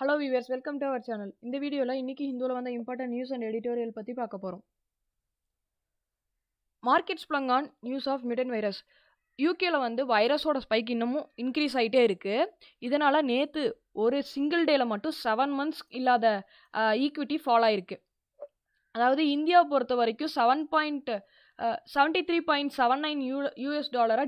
Hello viewers, welcome to our channel. இந்த வீடியோவில் இன்னைக்கு ஹிந்துவில் வந்த இம்பார்ட்டன்ட் நியூஸ் அண்ட் எடிட்டோரியல் பற்றி பார்க்க போகிறோம். Market plunge on news of mutant virus. யூகேல வந்து வைரஸோட ஸ்பைக் இன்னமும் இன்க்ரீஸ் ஆகிட்டே இருக்குது. இதனால் நேற்று ஒரு சிங்கிள் டேல மட்டும் 7 months இல்லாத ஈக்விட்டி ஃபால் ஆயிருக்கு. அதாவது இந்தியாவை பொறுத்த வரைக்கும் 73.79 யூஎஸ் டாலராக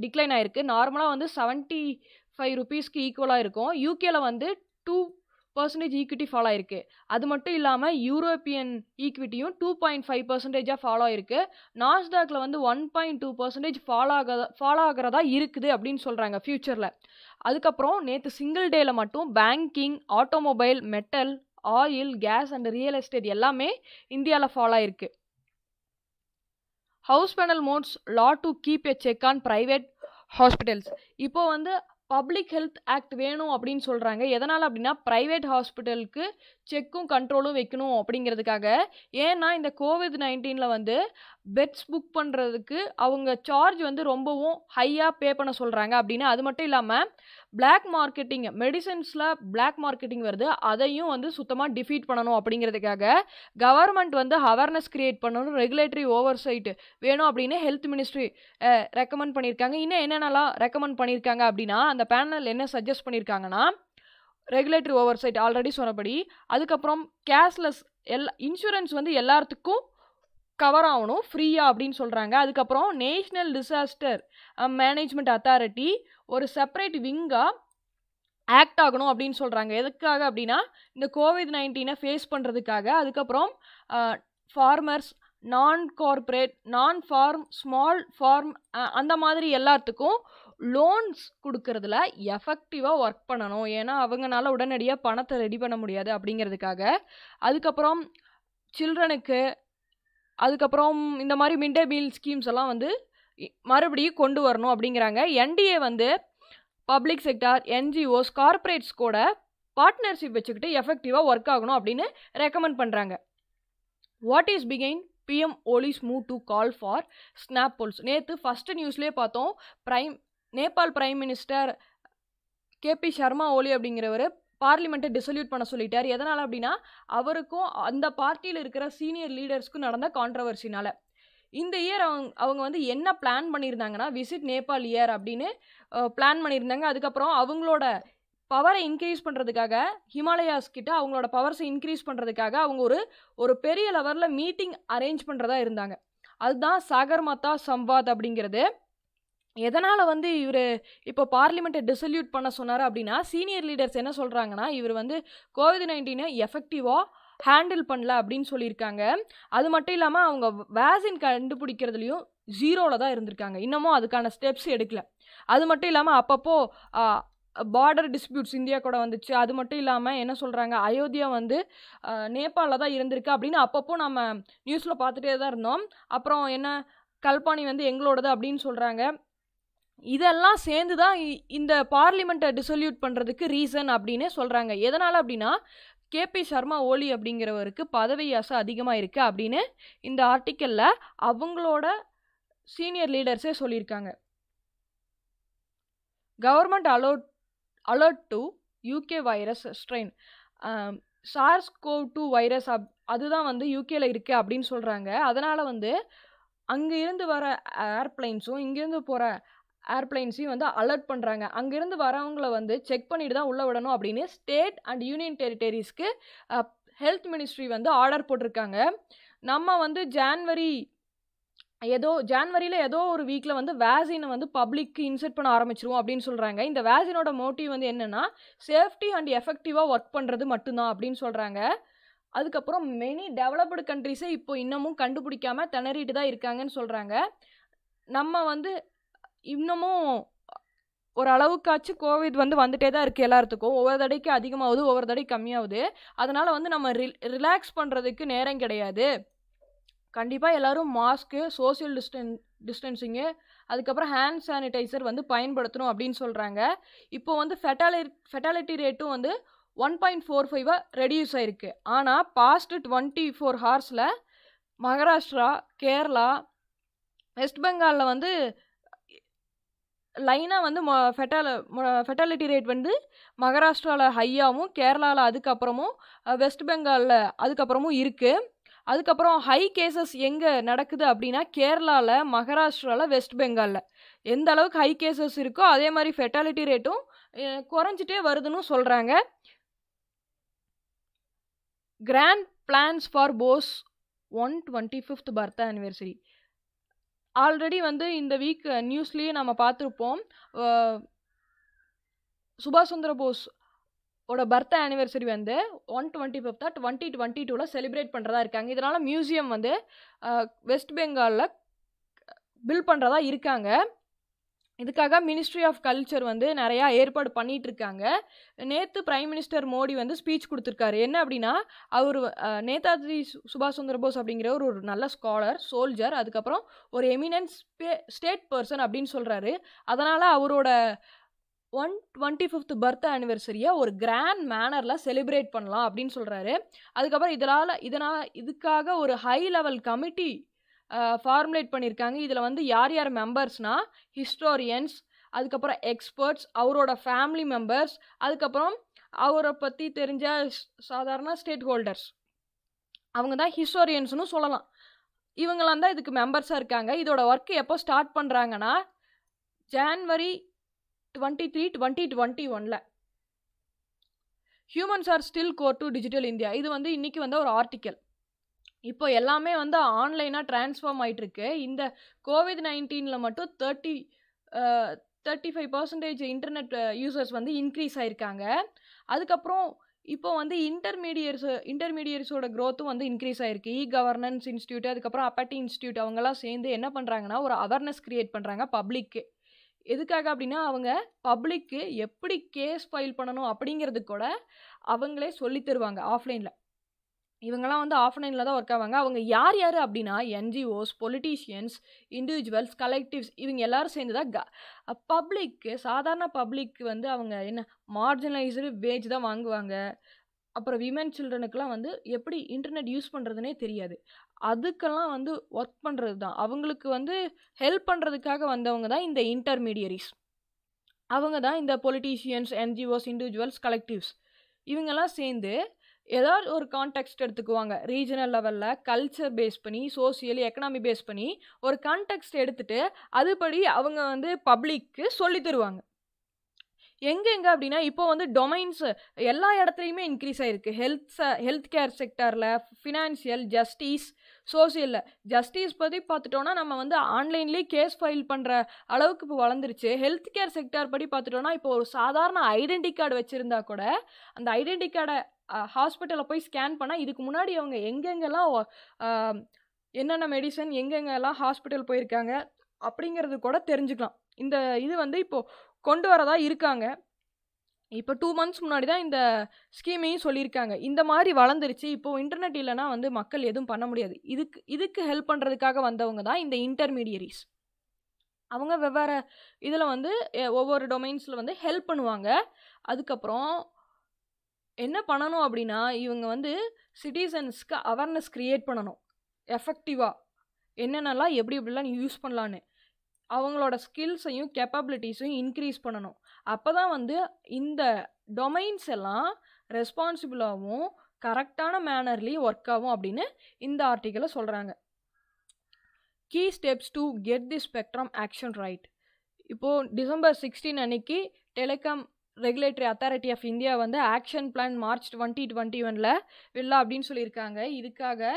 டிக்ளைன் ஆயிருக்கு. நார்மலாக வந்து 75 rupeesக்கு ஈக்குவலாக இருக்கும். யூகேல வந்து 2% ஈக்விட்டி ஃபாலோ ஆயிருக்கு. அது மட்டும் இல்லாமல் யூரோப்பியன் ஈக்விட்டியும் 2.5% ஃபாலோ ஆயிருக்கு. நாஸ்டாக்ல வந்து 1.2% ஃபாலோ ஆகிறதா இருக்குது அப்படின்னு சொல்கிறாங்க ஃபியூச்சரில். அதுக்கப்புறம் நேற்று சிங்கிள் டேல மட்டும் banking, automobile, metal, oil, gas and real estate எல்லாமே இந்தியாவில் ஃபாலோ ஆயிருக்கு. House panel moots law to keep a check on private hospitals. இப்போ வந்து பப்ளிக் ஹெல்த் ஆக்ட் வேணும் அப்படின்னு சொல்கிறாங்க. எதனால் அப்படின்னா ப்ரைவேட் ஹாஸ்பிட்டலுக்கு செக்கும் கண்ட்ரோலும் வைக்கணும் அப்படிங்கிறதுக்காக. ஏன்னா இந்த COVID-19 வந்து பெட்ஸ் புக் பண்ணுறதுக்கு அவங்க சார்ஜ் வந்து ரொம்பவும் ஹையாக பே பண்ண சொல்கிறாங்க அப்படின்னு. அது மட்டும் இல்லாமல் பிளாக் மார்க்கெட்டிங், மெடிசன்ஸில் பிளாக் மார்க்கெட்டிங் வருது, அதையும் வந்து சுத்தமாக டிஃபீட் பண்ணணும் அப்படிங்கிறதுக்காக கவர்மெண்ட் வந்து அவேர்னஸ் கிரியேட் பண்ணணும், ரெகுலேட்டரி ஓவர்சைட் வேணும் அப்படின்னு ஹெல்த் மினிஸ்ட்ரி ரெக்கமெண்ட் பண்ணியிருக்காங்க. இன்னும் என்னென்னலாம் ரெக்கமெண்ட் பண்ணியிருக்காங்க அப்படின்னா, அந்த பேனல் என்ன சஜஸ்ட் பண்ணியிருக்காங்கன்னா, ரெகுலேட்டரி ஓவர்சைட் ஆல்ரெடி சொன்னபடி, அதுக்கப்புறம் கேஷ்லெஸ் இன்சூரன்ஸ் வந்து எல்லாத்துக்கும் கவர் ஆகணும் ஃப்ரீயா அப்படின்னு சொல்கிறாங்க. அதுக்கப்புறம் நேஷ்னல் டிசாஸ்டர் மேனேஜ்மெண்ட் அத்தாரிட்டி ஒரு செப்பரேட் விங்காக ஆக்ட் ஆகணும் அப்படின்னு சொல்கிறாங்க. எதுக்காக அப்படின்னா இந்த COVID-19 ஃபேஸ் பண்ணுறதுக்காக. அதுக்கப்புறம் ஃபார்மர்ஸ், நான் கார்பரேட், நான் ஃபார்ம், ஸ்மால் ஃபார்ம் அந்த மாதிரி எல்லாத்துக்கும் லோன்ஸ் கொடுக்கறதுல எஃபெக்டிவாக ஒர்க் பண்ணணும். ஏன்னா அவங்களால உடனடியாக பணத்தை ரெடி பண்ண முடியாது அப்படிங்கிறதுக்காக. அதுக்கப்புறம் சில்ட்ரனுக்கு, அதுக்கப்புறம் இந்த மாதிரி மிட் டே மீல் ஸ்கீம்ஸ் எல்லாம் வந்து மறுபடியும் கொண்டு வரணும் அப்படிங்கிறாங்க. என்டிஏ வந்து பப்ளிக் செக்டார், என்ஜிஓஸ், கார்பரேட்ஸ் கூட பார்ட்னர்ஷிப் வச்சுக்கிட்டு எஃபெக்டிவாக ஒர்க் ஆகணும் அப்படின்னு ரெக்கமெண்ட் பண்ணுறாங்க. வாட் இஸ் பிகைன் PM Oli's move to call for snap polls. நேற்று ஃபஸ்ட்டு நியூஸ்லேயே பார்த்தோம், நேபாள் பிரைம் மினிஸ்டர் கேபி சர்மா ஓலி அப்படிங்கிறவர் பார்லிமெண்ட்டை டிசல்யூட் பண்ண சொல்லிட்டார். எதனால் அப்படின்னா அவருக்கும் அந்த பார்ட்டியில் இருக்கிற சீனியர் லீடர்ஸ்க்கும் நடந்த கான்ட்ரவர்சினால. இந்த இயர் அவங்க வந்து என்ன பிளான் பண்ணியிருந்தாங்கன்னா, விசிட் நேபாள் இயர் அப்படின்னு பிளான் பண்ணியிருந்தாங்க. அதுக்கப்புறம் அவங்களோட பவரை இன்க்ரீஸ் பண்ணுறதுக்காக, ஹிமாலயாஸ் கிட்ட அவங்களோட பவர்ஸை இன்க்ரீஸ் பண்ணுறதுக்காக அவங்க ஒரு பெரிய லெவலில் மீட்டிங் அரேஞ்ச் பண்ணுறதா இருந்தாங்க. அதுதான் சாகர்மாதா சம்வாத் அப்படிங்கிறது. எதனால் வந்து இவர் இப்போ பார்லிமெண்ட்டை டிசல்யூட் பண்ண சொன்னார் அப்படின்னா, சீனியர் லீடர்ஸ் என்ன சொல்கிறாங்கன்னா, இவர் வந்து COVID-19 எஃபெக்டிவாக ஹேண்டில் பண்ணல அப்படின்னு சொல்லியிருக்காங்க. அது மட்டும் இல்லாமல் அவங்க வேக்சின் கண்டுபிடிக்கிறதுலையும் 0ல் தான் இருந்திருக்காங்க. இன்னமும் அதுக்கான ஸ்டெப்ஸ் எடுக்கல. அது மட்டும் இல்லாமல் அப்பப்போ பார்டர் டிஸ்பியூட்ஸ் இந்தியா கூட வந்துச்சு. அது மட்டும் இல்லாமல் என்ன சொல்கிறாங்க, அயோத்தியா வந்து நேபாளில் தான் இருந்திருக்கு அப்படின்னு அப்பப்போ நம்ம நியூஸில் பார்த்துட்டே தான் இருந்தோம். அப்புறம் என்ன கல்பானி வந்து எங்களோடது அப்படின்னு சொல்கிறாங்க. இதெல்லாம் சேர்ந்து தான் இந்த பார்லிமெண்ட்டை டிசல்யூட் பண்ணுறதுக்கு ரீசன் அப்படின்னு சொல்கிறாங்க. எதனால் அப்படின்னா கேபி சர்மா ஓலி அப்படிங்கிறவருக்கு பதவி ஆசை அதிகமாக இருக்குது அப்படின்னு இந்த ஆர்டிக்கலில் அவங்களோட சீனியர் லீடர்ஸே சொல்லியிருக்காங்க. Government alert to UK virus strain. SARS-CoV-2 virus அதுதான் வந்து யூகேல இருக்குது அப்படின்னு சொல்கிறாங்க. அதனால் வந்து அங்கே இருந்து வர ஏர்பிளைன்ஸும் இங்கேருந்து போகிற ஏர்பிளைன்ஸையும் வந்து அலர்ட் பண்ணுறாங்க. அங்கேருந்து வரவங்கள வந்து செக் பண்ணிட்டு தான் உள்ளே விடணும் அப்படின்னு ஸ்டேட் அண்ட் யூனியன் டெரிட்டரிஸ்க்கு ஹெல்த் மினிஸ்ட்ரி வந்து ஆர்டர் போட்டிருக்காங்க. நம்ம வந்து ஜான்வரியில் ஏதோ ஒரு வீக்கில் வந்து வேக்சினை வந்து பப்ளிக்கு இன்செர்ட் பண்ண ஆரம்பிச்சிருவோம் அப்படின்னு சொல்கிறாங்க. இந்த வேக்சினோட மோட்டிவ் வந்து என்னென்னா சேஃப்டி அண்ட் எஃபெக்டிவாக ஒர்க் பண்ணுறது மட்டும்தான் அப்படின்னு சொல்கிறாங்க. அதுக்கப்புறம் மெனி டெவலப்டு கண்ட்ரிஸே இப்போ இன்னமும் கண்டுபிடிக்காமல் திணறிட்டு தான் இருக்காங்கன்னு சொல்கிறாங்க. நம்ம வந்து இன்னமும் ஒரு அளவுக்காச்சும் கோவிட் வந்து வந்துட்டே தான் இருக்குது எல்லாத்துக்கும். ஒவ்வொரு தடைக்கு அதிகமாகுது, ஒவ்வொரு தடைக்கு கம்மியாகுது. அதனால் வந்து நம்ம ரிலாக்ஸ் பண்ணுறதுக்கு நேரம் கிடையாது. கண்டிப்பாக எல்லோரும் மாஸ்க்கு, சோசியல் டிஸ்டன்சிங்கு, அதுக்கப்புறம் ஹேண்ட் சானிடைசர் வந்து பயன்படுத்தணும் அப்படின்னு சொல்கிறாங்க. இப்போ வந்து ஃபெட்டாலிட்டி ரேட்டும் வந்து 1.45 ரெடியூஸ் ஆயிருக்கு. ஆனால் past 24 hours Maharashtra, Kerala, west பெங்காலில் வந்து லைனாக வந்து ஃபெர்டாலிட்டி ரேட் வந்து மகாராஷ்டிராவில் ஹையாகவும் கேரளாவில் அதுக்கப்புறமும் வெஸ்ட் பெங்காலில் அதுக்கப்புறமும் இருக்குது. அதுக்கப்புறம் ஹை கேசஸ் எங்கே நடக்குது அப்படின்னா கேரளாவில், மகாராஷ்டிராவில், வெஸ்ட் பெங்காலில் எந்த அளவுக்கு ஹை கேசஸ் இருக்கோ அதே மாதிரி ஃபெர்டாலிட்டி ரேட்டும் குறைஞ்சிட்டே வருதுன்னு சொல்கிறாங்க. Grand plans for Bose 125th birthday anniversary. Already வந்து இந்த வீக் நியூஸ்லேயே நம்ம பார்த்துருப்போம். சுபாஷ் சந்திர போஸ் ஓட பர்த்டே ஆனிவர்சரி வந்து 125th 2022 செலிப்ரேட் பண்ணுறதா இருக்காங்க. இதனால் மியூசியம் வந்து வெஸ்ட் பெங்காலில் பில்ட் பண்ணுறதா இருக்காங்க. இதுக்காக மினிஸ்ட்ரி ஆஃப் கல்ச்சர் வந்து நிறையா ஏற்பாடு பண்ணிட்டு இருக்காங்க. நேற்று பிரைம் மினிஸ்டர் மோடி வந்து ஸ்பீச் கொடுத்துருக்காரு. என்ன அப்படின்னா, அவர் நேதாஜி சுபாஷ் சந்திர போஸ் அப்படிங்கிற ஒரு நல்ல ஸ்காலர், சோல்ஜர், அதுக்கப்புறம் ஒரு எமினன்ஸ் ஸ்டேட் பர்சன் அப்படின்னு சொல்கிறாரு. அதனால் அவரோட 125th பர்த்டே ஆனிவர்சரியை ஒரு கிராண்ட் மேனரில் செலிப்ரேட் பண்ணலாம் அப்படின்னு சொல்கிறாரு. அதுக்கப்புறம் இதுக்காக ஒரு ஹை லெவல் கமிட்டி ஃபார்முலேட் பண்ணியிருக்காங்க. இதில் வந்து யார் யார் மெம்பர்ஸ்னால் ஹிஸ்டோரியன்ஸ், அதுக்கப்புறம் எக்ஸ்பர்ட்ஸ், அவரோட ஃபேமிலி மெம்பர்ஸ், அதுக்கப்புறம் அவரை பற்றி தெரிஞ்ச சாதாரண ஸ்டேக் ஹோல்டர்ஸ், அவங்க தான் ஹிஸ்டோரியன்ஸ்னு சொல்லலாம். இவங்களாம் தான் இதுக்கு மெம்பர்ஸாக இருக்காங்க. இதோட ஒர்க் எப்போ ஸ்டார்ட் பண்ணுறாங்கன்னா January 23, 2021. Humans are still core to digital India. இது வந்து இன்றைக்கி வந்து ஒரு ஆர்டிக்கல். இப்போ எல்லாமே வந்து ஆன்லைனாக ட்ரான்ஸ்ஃபார்ம் ஆகிட்டுருக்கு. இந்த COVID-19 மட்டும் 35% இன்டர்நெட் யூசர்ஸ் வந்து இன்க்ரீஸ் ஆகிருக்காங்க. அதுக்கப்புறம் இப்போ வந்து இன்டர்மீடியட்ஸோட க்ரோத்தும் வந்து இன்க்ரீஸ் ஆகிருக்கு. கவர்னன்ஸ் இன்ஸ்டியூட், அதுக்கப்புறம் அப்பட்டி இன்ஸ்டியூட் அவங்கெல்லாம் சேர்ந்து என்ன பண்ணுறாங்கன்னா ஒரு அவேர்னஸ் க்ரியேட் பண்ணுறாங்க பப்ளிக்கு. எதுக்காக அப்படின்னா அவங்க பப்ளிக்கு எப்படி கேஸ் ஃபைல் பண்ணணும் அப்படிங்கிறது கூட அவங்களே சொல்லி தருவாங்க ஆஃப்லைனில். இவங்கெல்லாம் வந்து ஆஃப்லைனில் தான் ஒர்க் ஆவாங்க. அவங்க யார் யார் அப்படின்னா என்ஜிஓஸ், பொலிட்டீஷியன்ஸ், இண்டிவிஜுவல்ஸ், கலெக்டிவ்ஸ், இவங்க எல்லாரும் சேர்ந்து தான் பப்ளிக்கு, சாதாரண பப்ளிக்கு வந்து அவங்க என்ன மார்ஜினலைஸ்டு வேஜ் தான் வாங்குவாங்க. அப்புறம் விமன் சில்ட்ரனுக்கெலாம் வந்து எப்படி இன்டர்நெட் யூஸ் பண்ணுறதுனே தெரியாது. அதுக்கெல்லாம் வந்து ஒர்க் பண்ணுறது தான், அவங்களுக்கு வந்து ஹெல்ப் பண்ணுறதுக்காக வந்தவங்க தான் இந்த இன்டர்மீடியரிஸ். அவங்க தான் இந்த பொலிட்டீஷியன்ஸ், என்ஜிஓஸ், இண்டிவிஜுவல்ஸ், கலெக்டிவ்ஸ். இவங்கெல்லாம் சேர்ந்து ஏதாவது ஒரு கான்டெக்ஸ்ட் எடுத்துக்குவாங்க. ரீஜனல் லெவலில் கல்ச்சர் பேஸ் பண்ணி, சோசியல், எக்கனாமி பேஸ் பண்ணி ஒரு கான்டெக்ஸ்ட் எடுத்துகிட்டு அதுபடி அவங்க வந்து பப்ளிக்கு சொல்லி தருவாங்க. எங்கெங்கே அப்படின்னா இப்போ வந்து டொமைன்ஸ் எல்லா இடத்துலையுமே இன்க்ரீஸ் ஆகிருக்கு. ஹெல்த் கேர் செக்டாரில், ஃபினான்ஷியல், ஜஸ்டிஸ், சோசியலில். ஜஸ்டிஸ் பற்றி பார்த்துட்டோன்னா நம்ம வந்து ஆன்லைன்லேயே கேஸ் ஃபைல் பண்ணுற அளவுக்கு இப்போ வளர்ந்துருச்சு. ஹெல்த் கேர் செக்டார் படி பார்த்துட்டோன்னா இப்போ ஒரு சாதாரண ஐடென்டி கார்டு வச்சுருந்தா கூட அந்த ஐடென்டி கார்டை ஹாஸ்பிட்டலில் போய் ஸ்கேன் பண்ணால் இதுக்கு முன்னாடி அவங்க எங்கெங்கெல்லாம் என்னென்ன மெடிசன் எங்கெங்கெல்லாம் ஹாஸ்பிட்டல் போயிருக்காங்க அப்படிங்கிறது கூட தெரிஞ்சுக்கலாம். இந்த இது வந்து இப்போது கொண்டு வரதா இருக்காங்க. இப்போ 2 months முன்னாடி தான் இந்த ஸ்கீமையும் சொல்லியிருக்காங்க. இந்த மாதிரி வளர்ந்துருச்சு. இப்போது இன்டர்நெட் இல்லைனா வந்து மக்கள் எதுவும் பண்ண முடியாது. இதுக்கு ஹெல்ப் பண்ணுறதுக்காக வந்தவங்க தான் இந்த இன்டர்மீடியரிஸ். அவங்க வெவ்வேறு இதில் வந்து ஒவ்வொரு டொமைன்ஸில் வந்து ஹெல்ப் பண்ணுவாங்க. அதுக்கப்புறம் என்ன பண்ணணும் அப்படின்னா இவங்க வந்து சிட்டிசன்ஸ்க்கு அவேர்னஸ் க்ரியேட் பண்ணணும். எஃபெக்டிவாக என்னென்னலாம் எப்படிலாம் யூஸ் பண்ணலான்னு அவங்களோட ஸ்கில்ஸையும் கேப்பபிலிட்டிஸையும் இன்க்ரீஸ் பண்ணணும். அப்போ தான் வந்து இந்த டொமைன்ஸ் எல்லாம் ரெஸ்பான்சிபிளாகவும் கரெக்டான மேனர்லேயும் ஒர்க் ஆகும் அப்படின்னு இந்த ஆர்டிக்கலில் சொல்கிறாங்க. Key steps to get the spectrum auction right. இப்போது December 16 அன்னைக்கு telecom regulatory authority of India வந்து ஆக்ஷன் பிளான் March 2021 விடலாம் அப்படின்னு சொல்லியிருக்காங்க. இதுக்காக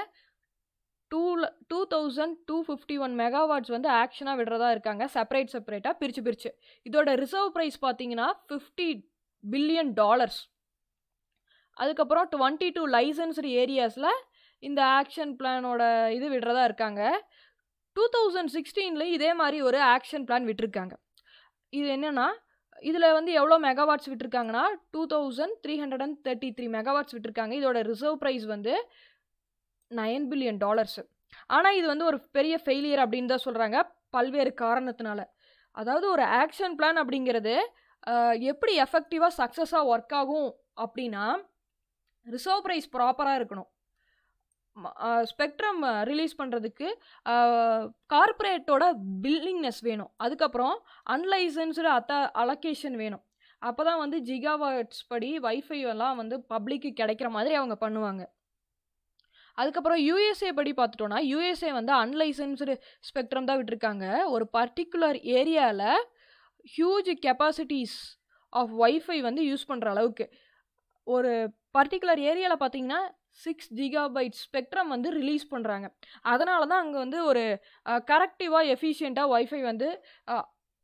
2251 மெகாவாட்ஸ் வந்து ஆக்ஷனாக விடுறதா இருக்காங்க. செப்பரேட்டாக பிரித்து. இதோட ரிசர்வ் ப்ரைஸ் பார்த்தீங்கன்னா $50 billion. அதுக்கப்புறம் 22 லைசன்ஸ்டு ஏரியாஸில் இந்த ஆக்ஷன் பிளானோட இது விடுறதா இருக்காங்க. 2016 இதே மாதிரி ஒரு ஆக்ஷன் பிளான் விட்டுருக்காங்க. இது என்னென்னா இதில் வந்து எவ்வளோ மெகாவாட்ஸ் விட்டுருக்காங்கன்னா 2333 மெகாவாட்ஸ் விட்டுருக்காங்க. இதோட ரிசர்வ் ப்ரைஸ் வந்து $9 billion. ஆனால் இது வந்து ஒரு பெரிய ஃபெயிலியர் அப்படின்னு தான் சொல்கிறாங்க பல்வேறு காரணத்தினால. அதாவது ஒரு ஆக்ஷன் பிளான் அப்படிங்கிறது எப்படி எஃபெக்டிவாக சக்ஸஸாக ஒர்க் ஆகும் அப்படின்னா ரிசர்வ் ப்ரைஸ் ப்ராப்பராக இருக்கணும். ஸ்பெக்ட்ரம் ரிலீஸ் பண்ணுறதுக்கு கார்ப்பரேட்டோட பில்லிங்னஸ் வேணும். அதுக்கப்புறம் அன்லைசன்ஸ்டு அலோகேஷன் வேணும். அப்போ தான் வந்து ஜிகாவாட்ஸ் படி வைஃபை எல்லாம் வந்து பப்ளிக்கு கிடைக்கிற மாதிரி அவங்க பண்ணுவாங்க. அதுக்கப்புறம் யூஎஸ்ஏ படி பார்த்துட்டோன்னா யூஎஸ்ஏ வந்து அன்லைசன்ஸ்டு ஸ்பெக்ட்ரம் தான் விட்டுருக்காங்க. ஒரு பர்டிகுலர் ஏரியாவில் ஹியூஜ் கெப்பாசிட்டிஸ் ஆஃப் வைஃபை வந்து யூஸ் பண்ணுற அளவுக்கு ஒரு பர்டிகுலர் ஏரியாவில் பார்த்தீங்கன்னா 6 GB ஸ்பெக்ட்ரம் வந்து ரிலீஸ் பண்ணுறாங்க. அதனால தான் அங்கே வந்து ஒரு கரெக்டிவாக எஃபிஷியண்ட்டாக வைஃபை வந்து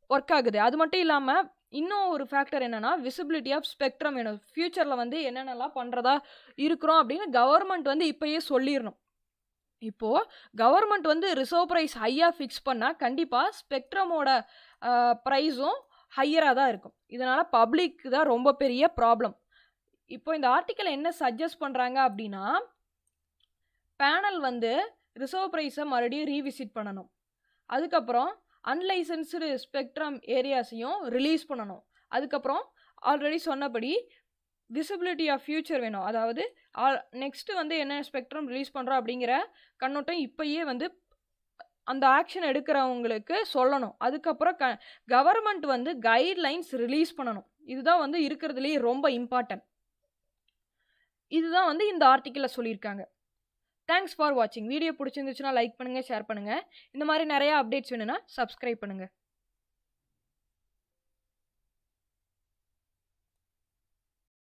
ஒர்க் ஆகுது. அது மட்டும் இல்லாமல் இன்னும் ஒரு ஃபேக்டர் என்னென்னா விசிபிலிட்டி ஆஃப் ஸ்பெக்ட்ரம் வேணும். ஃப்யூச்சரில் வந்து என்னென்னலாம் பண்ணுறதா இருக்கிறோம் அப்படின்னு கவர்மெண்ட் வந்து இப்போயே சொல்லிடணும். இப்போது கவர்மெண்ட் வந்து ரிசர்வ் ப்ரைஸ் ஹையாக ஃபிக்ஸ் பண்ணால் கண்டிப்பாக ஸ்பெக்ட்ரமோட ப்ரைஸும் ஹையராக தான் இருக்கும். இதனால் பப்ளிக் தான் ரொம்ப பெரிய ப்ராப்ளம். இப்போ இந்த ஆர்டிக்கல் என்ன சஜஸ்ட் பண்ணுறாங்க அப்படின்னா பேனல் வந்து ரிசர்வ் ப்ரைஸை மறுபடியும் ரீவிசிட் பண்ணணும். அதுக்கப்புறம் அன்லைசன்ஸ்டு ஸ்பெக்ட்ரம் ஏரியாஸையும் ரிலீஸ் பண்ணணும். அதுக்கப்புறம் ஆல்ரெடி சொன்னபடி விசிபிலிட்டி ஆஃப் ஃபியூச்சர் வேணும். அதாவது நெக்ஸ்ட்டு வந்து என்ன ஸ்பெக்ட்ரம் ரிலீஸ் பண்ணுறோம் அப்படிங்கிற கண்ணோட்டம் இப்போயே வந்து அந்த ஆக்ஷன் எடுக்கிறவங்களுக்கு சொல்லணும். அதுக்கப்புறம் கவர்மெண்ட் வந்து கைட்லைன்ஸ் ரிலீஸ் பண்ணணும். இதுதான் வந்து இருக்கிறதுலேயே ரொம்ப இம்பார்ட்டன்ட். இதுதான் வந்து இந்த ஆர்டிக்கலில் சொல்லியிருக்காங்க. தேங்க்ஸ் ஃபார் வாட்சிங். வீடியோ பிடிச்சிருந்துச்சுன்னா லைக் பண்ணுங்கள், ஷேர் பண்ணுங்கள். இந்த மாதிரி நிறையா அப்டேட்ஸ் வேணும்னா சப்ஸ்கிரைப் பண்ணுங்கள்.